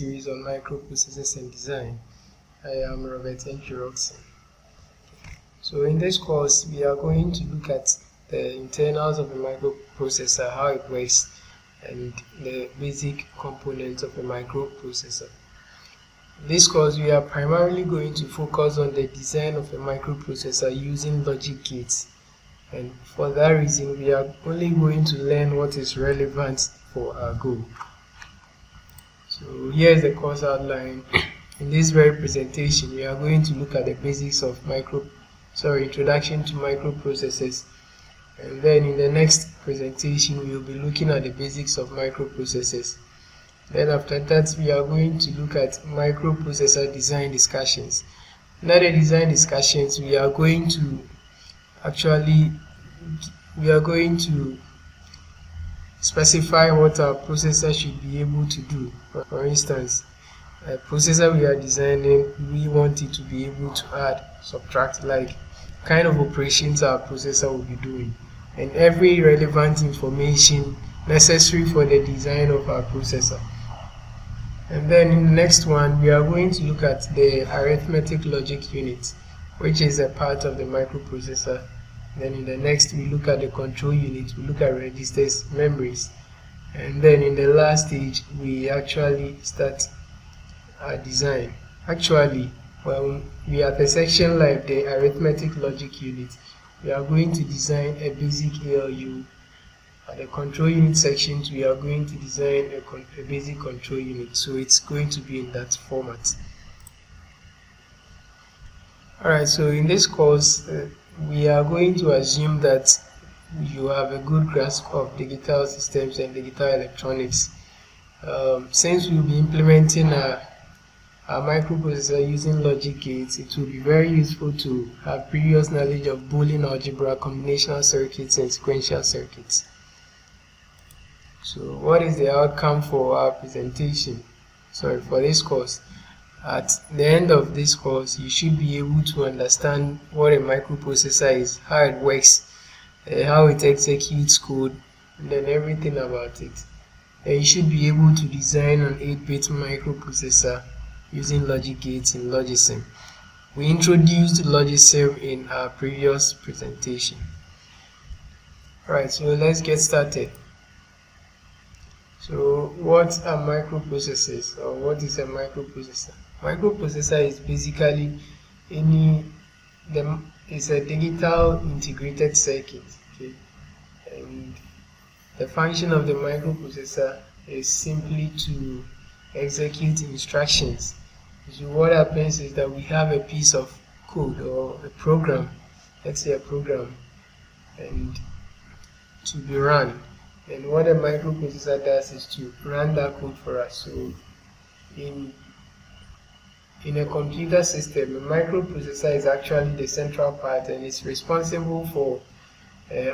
series on microprocessors and design. I am Robert N. So in this course, we are going to look at the internals of a microprocessor, how it works, and the basic components of a microprocessor. In this course, we are primarily going to focus on the design of a microprocessor using logic gates. And for that reason, we are only going to learn what is relevant for our goal. So here is the course outline. In this very presentation, we are going to look at the basics of introduction to microprocessors. And then in the next presentation, we will be looking at the basics of microprocessors. Then after that, we are going to look at microprocessor design discussions. Under the design discussions, we are going to specify what our processor should be able to do. For instance, a processor we are designing, we want it to be able to add, subtract, like kind of operations our processor will be doing, and every relevant information necessary for the design of our processor. And then in the next one, we are going to look at the arithmetic logic unit, which is a part of the microprocessor. Then in the next, we look at the control unit, we look at registers, memories, and then in the last stage, we actually start our design. When we are at a section like the arithmetic logic unit, we are going to design a basic ALU. At the control unit sections, we are going to design a basic control unit. So it's going to be in that format. Alright, so in this course, we are going to assume that you have a good grasp of digital systems and digital electronics. Since we'll be implementing a microprocessor using logic gates, it will be very useful to have previous knowledge of Boolean algebra, combinational circuits, and sequential circuits. So what is the outcome for our presentation? For this course? At the end of this course, you should be able to understand what a microprocessor is, how it works, how it executes code, and then everything about it. And you should be able to design an 8-bit microprocessor using logic gates in Logisim. We introduced Logisim in our previous presentation. Alright, so let's get started. So what are microprocessors, or what is a microprocessor? Microprocessor is basically it's a digital integrated circuit. Okay? And the function of the microprocessor is simply to execute instructions. So what happens is that we have a piece of code or a program, let's say a program, and to be run. And what a microprocessor does is to run that code for us. So in a computer system, a microprocessor is actually the central part, and it's responsible for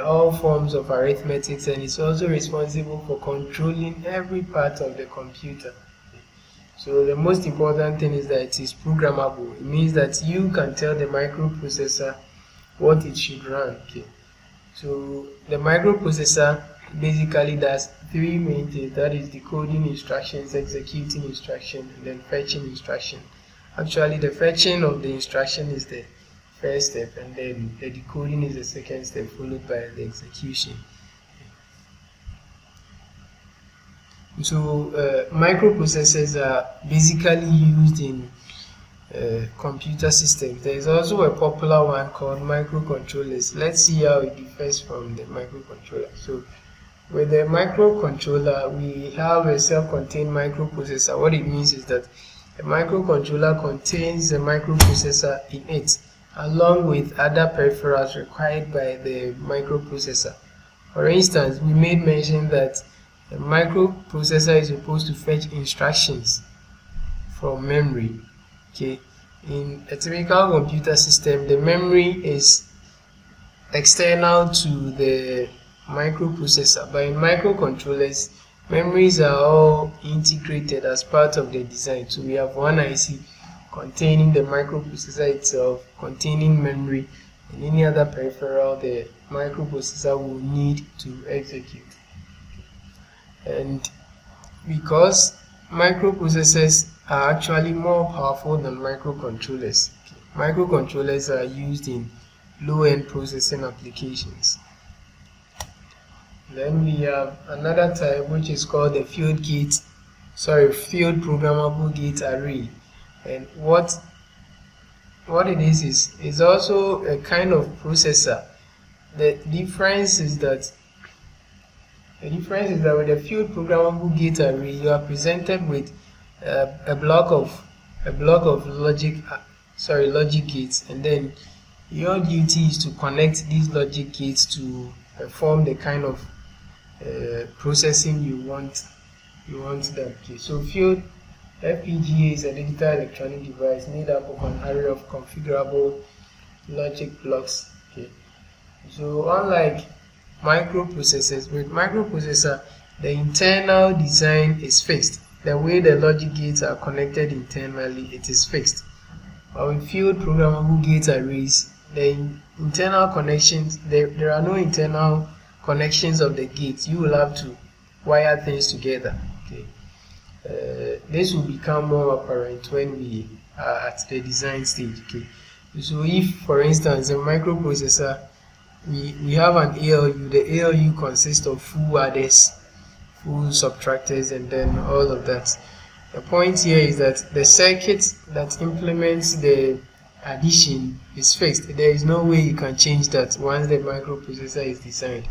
all forms of arithmetic, and it's also responsible for controlling every part of the computer. So the most important thing is that it is programmable. It means that you can tell the microprocessor what it should run. Okay. So the microprocessor basically does three main things, that is decoding instructions, executing instruction, and then fetching instruction. Actually, the fetching of the instruction is the first step, and then the decoding is the second step, followed by the execution. So microprocessors are basically used in computer systems. There is also a popular one called microcontrollers. Let's see how it differs from the microcontroller. So with the microcontroller, we have a self-contained microprocessor. What it means is that a microcontroller contains a microprocessor in it, along with other peripherals required by the microprocessor. For instance, we made mention that a microprocessor is supposed to fetch instructions from memory. Okay. In a typical computer system, the memory is external to the microprocessor, but in microcontrollers, memories are all integrated as part of the design. So we have one IC containing the microprocessor itself, containing memory, and any other peripheral the microprocessor will need to execute. And because microprocessors are actually more powerful than microcontrollers. Microcontrollers are used in low-end processing applications. Then we have another type which is called the field programmable gate array. And what it is also a kind of processor. The difference is that with the field programmable gate array, you are presented with a block of logic gates, and then your duty is to connect these logic gates to perform the kind of processing you want them to. So field FPGA is a digital electronic device made up of an array of configurable logic blocks. Okay. So unlike microprocessors, with microprocessor, the internal design is fixed. The way the logic gates are connected internally, it is fixed. But with field programmable gate arrays, the internal connections, there are no internal connections of the gates. You will have to wire things together. Okay. This will become more apparent when we are at the design stage. Okay. So if, for instance, a microprocessor, we have an ALU. The ALU consists of full adders, full subtractors, and then all of that. The point here is that the circuit that implements the addition is fixed. There is no way you can change that once the microprocessor is designed.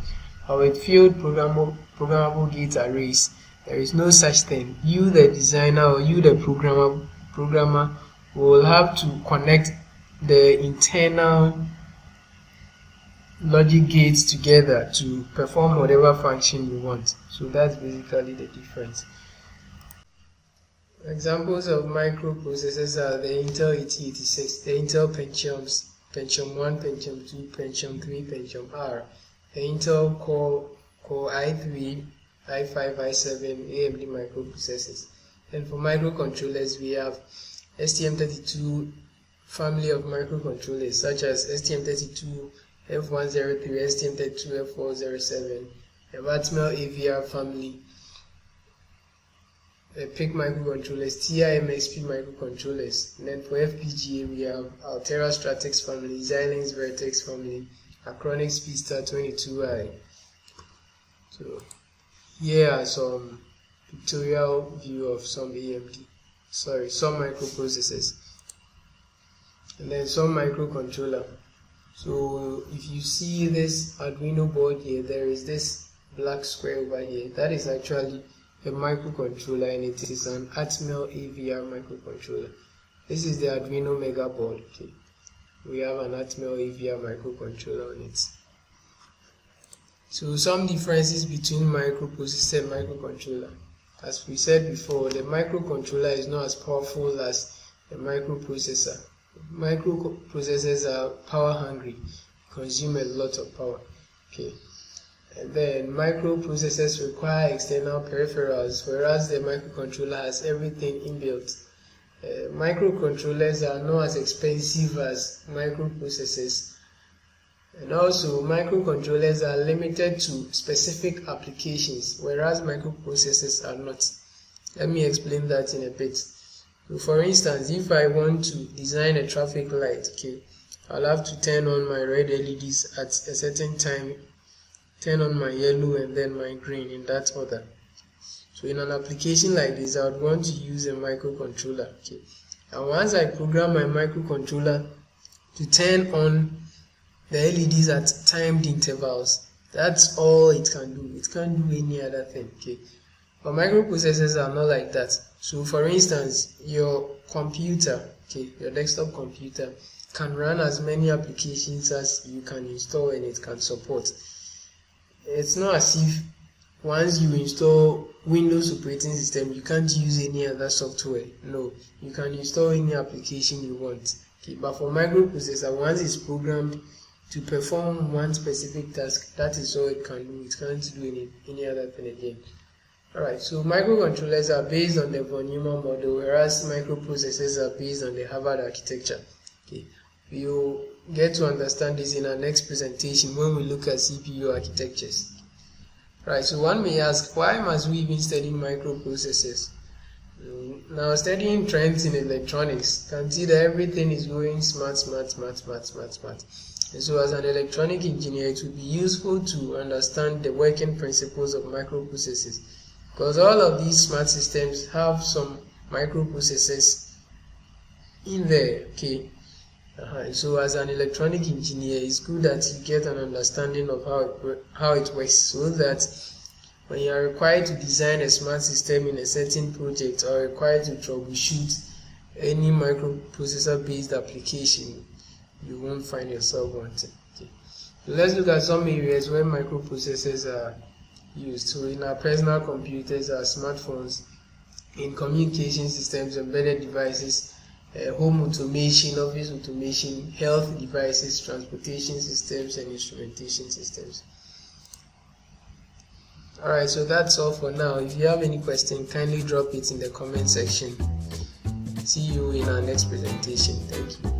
But with field programmable gate arrays, there is no such thing. You, the designer, or you, the programmer, will have to connect the internal logic gates together to perform whatever function you want. So that's basically the difference. Examples of microprocessors are the Intel 8086, the Intel Pentium 1, Pentium 2, Pentium 3, Pentium R, the Intel Core i3, i5, i7, AMD microprocessors. And for microcontrollers, we have STM32 family of microcontrollers such as STM32 F103, STM32 F407, the Atmel AVR family, PIC microcontrollers, TI-MXP microcontrollers. And then for FPGA, we have Altera Stratix family, Xilinx Vertex family, Acronic Speedster 22i. So here are some pictorial view of some some microprocessors, and then some microcontroller. So if you see this Arduino board here, there is this black square over here. That is actually a microcontroller, and it is an Atmel AVR microcontroller. This is the Arduino Mega board. Okay. We have an Atmel AVR microcontroller on it. So some differences between microprocessor and microcontroller. As we said before, the microcontroller is not as powerful as the microprocessor. Microprocessors are power hungry, consume a lot of power. Okay. And then microprocessors require external peripherals, whereas the microcontroller has everything inbuilt. Microcontrollers are not as expensive as microprocessors, and also microcontrollers are limited to specific applications, whereas microprocessors are not. Let me explain that in a bit. So for instance, if I want to design a traffic light, okay, I'll have to turn on my red LEDs at a certain time, turn on my yellow and then my green in that order. So in an application like this, I would want to use a microcontroller. Okay. And once I program my microcontroller to turn on the LEDs at timed intervals, that's all it can do. It can't do any other thing. Okay. But microprocessors are not like that. So for instance, your computer, okay, your desktop computer can run as many applications as you can install and it can support. It's not as if once you install Windows operating system, you can't use any other software. No, you can install any application you want. Okay, but for microprocessor, once it's programmed to perform one specific task, that is all it can do. It can't do any other thing again. Alright, so microcontrollers are based on the von Neumann model, whereas microprocessors are based on the Harvard architecture. Okay, you'll get to understand this in our next presentation when we look at CPU architectures. Right, so one may ask, why must we even study microprocessors? Now, studying trends in electronics, can see that everything is going smart. And so as an electronic engineer, it would be useful to understand the working principles of microprocessors, because all of these smart systems have some microprocessors in there. Okay. So as an electronic engineer, it's good that you get an understanding of how it works, so that when you are required to design a smart system in a certain project, or required to troubleshoot any microprocessor based application, you won't find yourself wanting. Okay. So let's look at some areas where microprocessors are used. So in our personal computers, our smartphones, in communication systems, embedded devices, home automation, office automation, health devices, transportation systems, and instrumentation systems. Alright, so that's all for now. If you have any question, kindly drop it in the comment section. See you in our next presentation. Thank you.